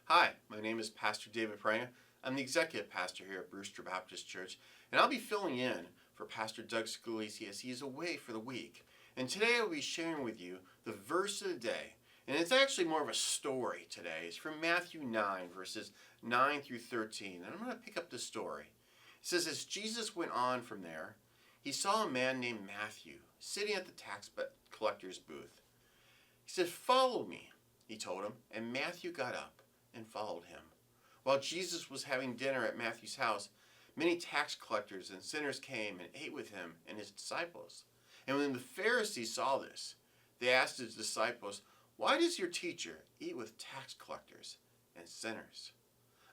Hi, my name is Pastor David Pranga. I'm the executive pastor here at Brewster Baptist Church, and I'll be filling in for Pastor Doug Scalisi as he is away for the week. And today I'll be sharing with you the verse of the day. And it's actually more of a story today. It's from Matthew 9, verses 9 through 13. And I'm going to pick up the story. It says, as Jesus went on from there, he saw a man named Matthew sitting at the tax collector's booth. He said, "Follow me," he told him, and Matthew got up and followed him. While Jesus was having dinner at Matthew's house, many tax collectors and sinners came and ate with him and his disciples. And when the Pharisees saw this, they asked his disciples, "Why does your teacher eat with tax collectors and sinners?"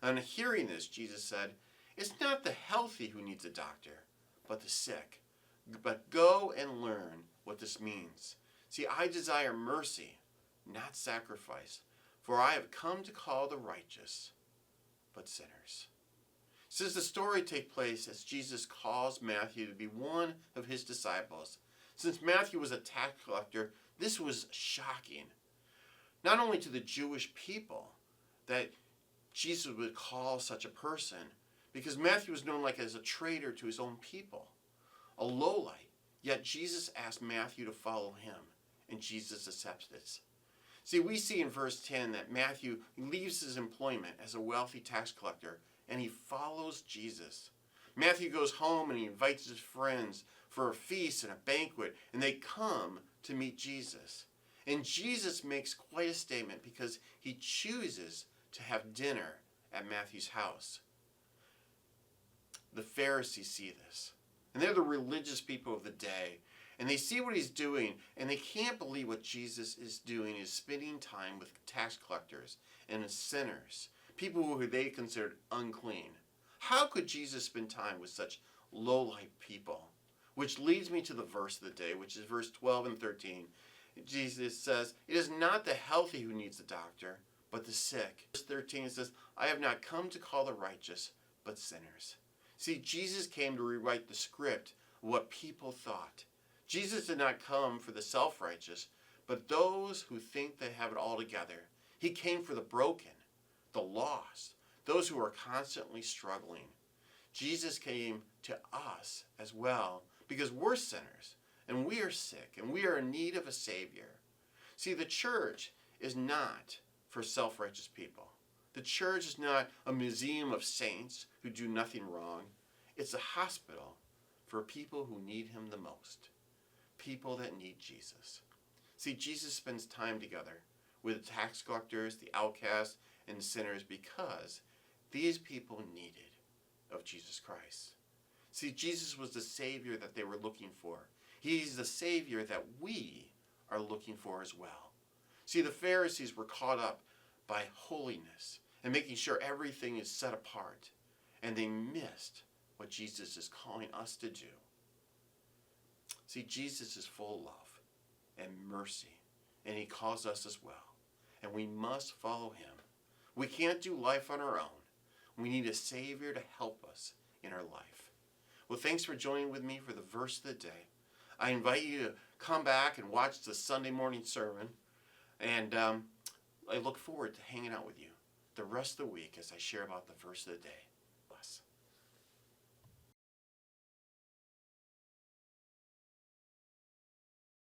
On hearing this, Jesus said, "It's not the healthy who needs a doctor, but the sick. But go and learn what this means. See, I desire mercy, not sacrifice, for I have come to call the righteous, but sinners." Says the story takes place as Jesus calls Matthew to be one of his disciples. Since Matthew was a tax collector, this was shocking. Not only to the Jewish people that Jesus would call such a person, because Matthew was known as a traitor to his own people, a lowlight. Yet Jesus asked Matthew to follow him, and Jesus accepts this. See, we see in verse 10 that Matthew leaves his employment as a wealthy tax collector and he follows Jesus. Matthew goes home and he invites his friends for a feast and a banquet, and they come to meet Jesus. And Jesus makes quite a statement because he chooses to have dinner at Matthew's house. The Pharisees see this, and they're the religious people of the day. And they see what he's doing, and they can't believe what Jesus is doing is spending time with tax collectors and sinners, people who they considered unclean. How could Jesus spend time with such low-life people? Which leads me to the verse of the day, which is verse 12 and 13. Jesus says, "It is not the healthy who needs a doctor, but the sick." Verse 13 says, "I have not come to call the righteous, but sinners." See, Jesus came to rewrite the script of what people thought. Jesus did not come for the self-righteous, but those who think they have it all together. He came for the broken, the lost, those who are constantly struggling. Jesus came to us as well because we're sinners and we are sick and we are in need of a Savior. See, the church is not for self-righteous people. The church is not a museum of saints who do nothing wrong. It's a hospital for people who need him the most. People that need Jesus. See, Jesus spends time together with the tax collectors, the outcasts, and the sinners because these people needed of Jesus Christ. See, Jesus was the Savior that they were looking for. He's the Savior that we are looking for as well. See, the Pharisees were caught up by holiness and making sure everything is set apart, and they missed what Jesus is calling us to do. See, Jesus is full of love and mercy, and he calls us as well. And we must follow him. We can't do life on our own. We need a Savior to help us in our life. Well, thanks for joining with me for the verse of the day. I invite you to come back and watch the Sunday morning sermon, and I look forward to hanging out with you the rest of the week as I share about the verse of the day.